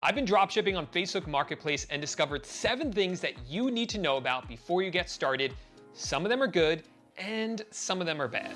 I've been dropshipping on Facebook Marketplace and discovered 7 things that you need to know about before you get started. Some of them are good and some of them are bad.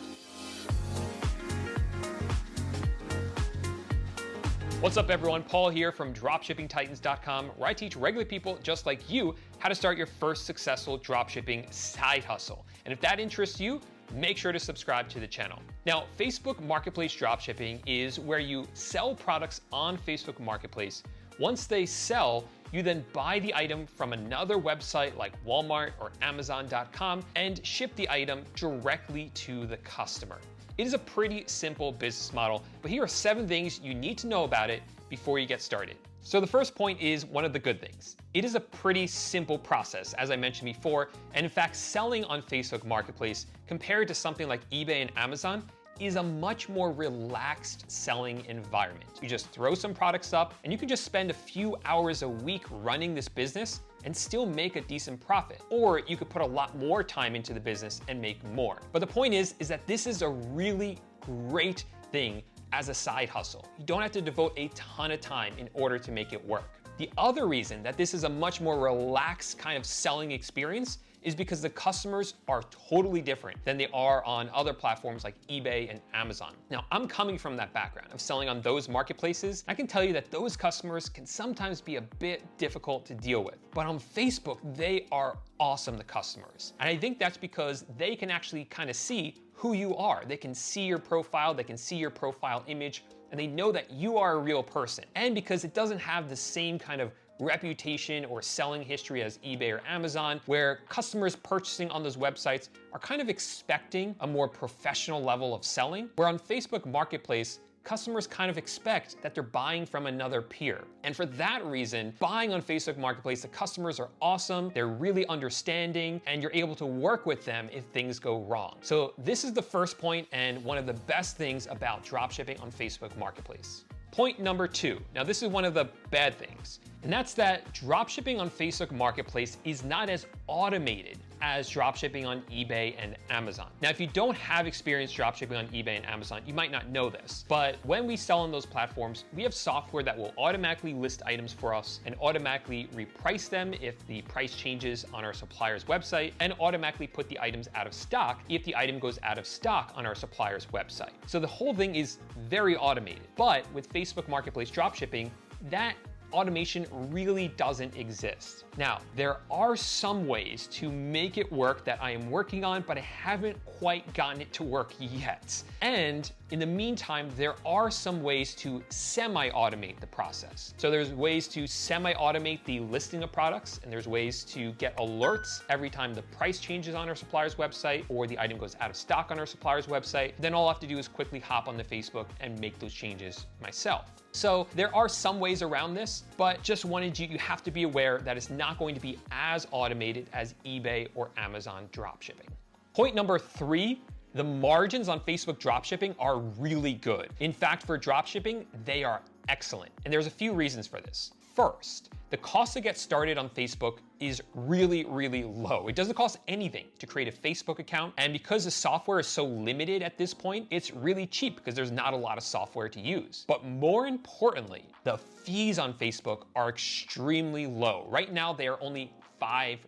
What's up everyone, Paul here from dropshippingtitans.com, where I teach regular people just like you how to start your first successful dropshipping side hustle. And if that interests you, make sure to subscribe to the channel. Now, Facebook Marketplace dropshipping is where you sell products on Facebook Marketplace. Once they sell, you then buy the item from another website like Walmart or Amazon.com and ship the item directly to the customer. It is a pretty simple business model, but here are 7 things you need to know about it before you get started. So the first point is one of the good things. It is a pretty simple process, as I mentioned before, and in fact, selling on Facebook Marketplace compared to something like eBay and Amazon is a much more relaxed selling environment. You just throw some products up and you can just spend a few hours a week running this business and still make a decent profit. Or you could put a lot more time into the business and make more. But the point is that this is a really great thing as a side hustle. You don't have to devote a ton of time in order to make it work. The other reason that this is a much more relaxed kind of selling experience is because the customers are totally different than they are on other platforms like eBay and Amazon. Now, I'm coming from that background of selling on those marketplaces. I can tell you that those customers can sometimes be a bit difficult to deal with. But on Facebook, they are awesome, the customers. And I think that's because they can actually kind of see who you are. They can see your profile, they can see your profile image, and they know that you are a real person. And because it doesn't have the same kind of reputation or selling history as eBay or Amazon, where customers purchasing on those websites are kind of expecting a more professional level of selling, where on Facebook Marketplace, customers kind of expect that they're buying from another peer. And for that reason, buying on Facebook Marketplace, the customers are awesome, they're really understanding, and you're able to work with them if things go wrong. So this is the first point and one of the best things about dropshipping on Facebook Marketplace. Point number 2. Now this is one of the bad things, and that's that dropshipping on Facebook Marketplace is not as automated as dropshipping on eBay and Amazon. Now, if you don't have experience dropshipping on eBay and Amazon, you might not know this, but when we sell on those platforms, we have software that will automatically list items for us and automatically reprice them if the price changes on our supplier's website, and automatically put the items out of stock if the item goes out of stock on our supplier's website. So the whole thing is very automated. But with Facebook Marketplace dropshipping, that automation really doesn't exist. Now, there are some ways to make it work that I am working on, but I haven't quite gotten it to work yet. And in the meantime, there are some ways to semi-automate the process. So there's ways to semi-automate the listing of products, and there's ways to get alerts every time the price changes on our supplier's website or the item goes out of stock on our supplier's website. Then all I have to do is quickly hop onto Facebook and make those changes myself. So there are some ways around this, but just wanted you have to be aware that it's not going to be as automated as eBay or Amazon dropshipping. Point number 3, the margins on Facebook dropshipping are really good. In fact, for dropshipping, they are excellent. And there's a few reasons for this. First, the cost to get started on Facebook is really, really low. It doesn't cost anything to create a Facebook account. And because the software is so limited at this point, it's really cheap because there's not a lot of software to use. But more importantly, the fees on Facebook are extremely low. Right now, they are only 5%.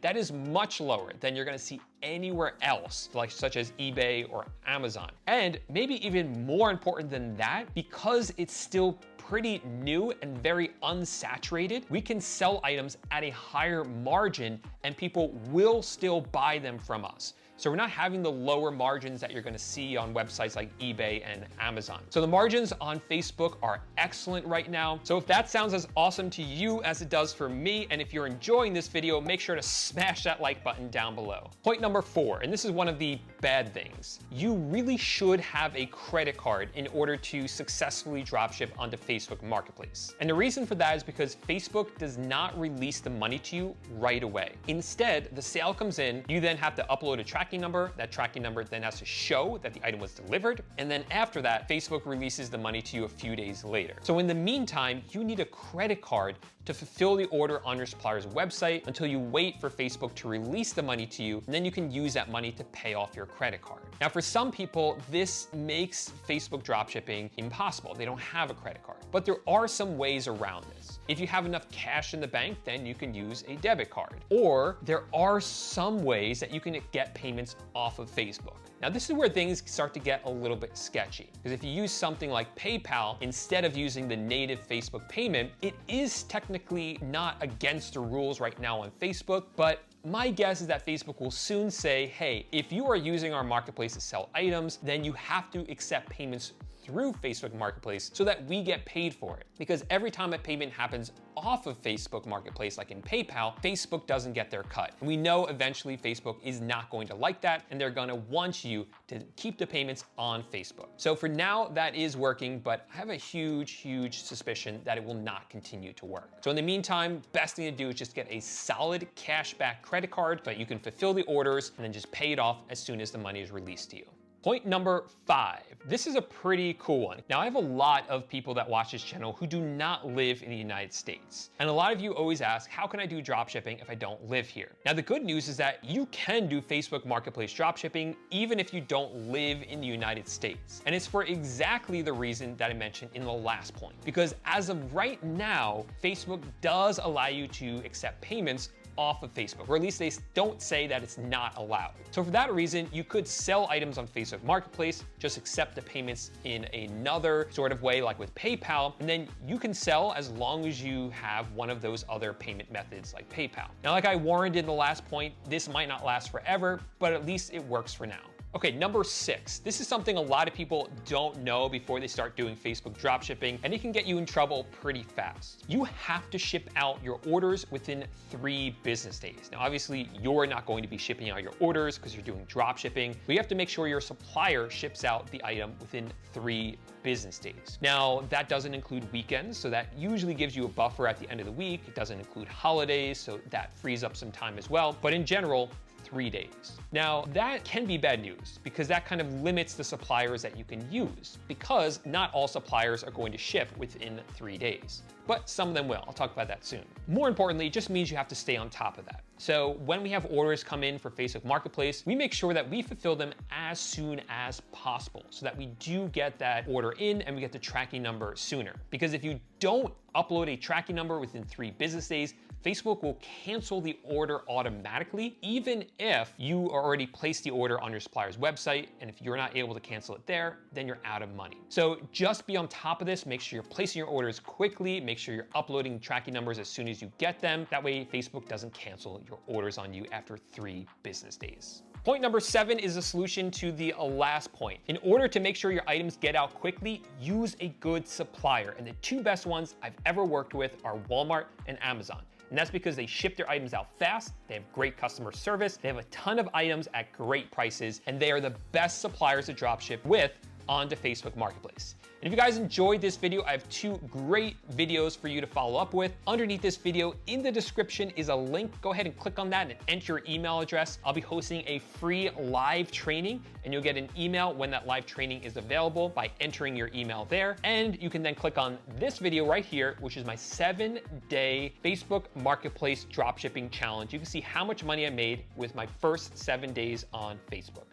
That is much lower than you're gonna see anywhere else, like such as eBay or Amazon. And maybe even more important than that, because it's still pretty new and very unsaturated, we can sell items at a higher margin and people will still buy them from us. So we're not having the lower margins that you're gonna see on websites like eBay and Amazon. So the margins on Facebook are excellent right now. So if that sounds as awesome to you as it does for me, and if you're enjoying this video, make sure to smash that like button down below. Point number 4, and this is one of the bad things. You really should have a credit card in order to successfully dropship onto Facebook Marketplace. And the reason for that is because Facebook does not release the money to you right away. Instead, the sale comes in, you then have to upload a tracking tracking number. That tracking number then has to show that the item was delivered. And then after that, Facebook releases the money to you a few days later. So in the meantime, you need a credit card to fulfill the order on your supplier's website until you wait for Facebook to release the money to you, and then you can use that money to pay off your credit card. Now, for some people, this makes Facebook dropshipping impossible. They don't have a credit card. But there are some ways around this. If you have enough cash in the bank, then you can use a debit card. Or there are some ways that you can get payments off of Facebook. Now, this is where things start to get a little bit sketchy, because if you use something like PayPal instead of using the native Facebook payment, it is technically not against the rules right now on Facebook, but my guess is that Facebook will soon say, hey, if you are using our marketplace to sell items, then you have to accept payments through Facebook Marketplace so that we get paid for it. Because every time a payment happens off of Facebook Marketplace, like in PayPal, Facebook doesn't get their cut. And we know eventually Facebook is not going to like that, and they're gonna want you to keep the payments on Facebook. So for now, that is working, but I have a huge suspicion that it will not continue to work. So in the meantime, best thing to do is just get a solid cashback credit card so that you can fulfill the orders and then just pay it off as soon as the money is released to you. Point number 5. This is a pretty cool one. Now, I have a lot of people that watch this channel who do not live in the United States. And a lot of you always ask, how can I do dropshipping if I don't live here? Now, the good news is that you can do Facebook Marketplace dropshipping even if you don't live in the United States. And it's for exactly the reason that I mentioned in the last point. Because as of right now, Facebook does allow you to accept payments off of Facebook, or at least they don't say that it's not allowed. So for that reason, you could sell items on Facebook Marketplace, just accept the payments in another sort of way, like with PayPal, and then you can sell as long as you have one of those other payment methods like PayPal. Now, like I warned in the last point, this might not last forever, but at least it works for now. Okay, number 6. This is something a lot of people don't know before they start doing Facebook dropshipping, and it can get you in trouble pretty fast. You have to ship out your orders within 3 business days. Now, obviously, you're not going to be shipping out your orders because you're doing dropshipping, but you have to make sure your supplier ships out the item within 3 business days. Now, that doesn't include weekends, so that usually gives you a buffer at the end of the week. It doesn't include holidays, so that frees up some time as well. But in general, 3 days. Now, that can be bad news because that kind of limits the suppliers that you can use, because not all suppliers are going to ship within 3 days, but some of them will. I'll talk about that soon. More importantly, it just means you have to stay on top of that. So when we have orders come in for Facebook Marketplace, we make sure that we fulfill them as soon as possible so that we do get that order in and we get the tracking number sooner. Because if you don't upload a tracking number within 3 business days, Facebook will cancel the order automatically, even if you already placed the order on your supplier's website. And if you're not able to cancel it there, then you're out of money. So just be on top of this. Make sure you're placing your orders quickly. Make sure you're uploading tracking numbers as soon as you get them. That way, Facebook doesn't cancel your orders on you after 3 business days. Point number 7 is a solution to the last point. In order to make sure your items get out quickly, use a good supplier. And the 2 best ones I've ever worked with are Walmart and Amazon. And that's because they ship their items out fast, they have great customer service, they have a ton of items at great prices, and they are the best suppliers to dropship with onto Facebook Marketplace. And if you guys enjoyed this video, I have 2 great videos for you to follow up with. Underneath this video in the description is a link. Go ahead and click on that and enter your email address. I'll be hosting a free live training, and you'll get an email when that live training is available by entering your email there. And you can then click on this video right here, which is my 7-day Facebook Marketplace dropshipping challenge. You can see how much money I made with my first 7 days on Facebook.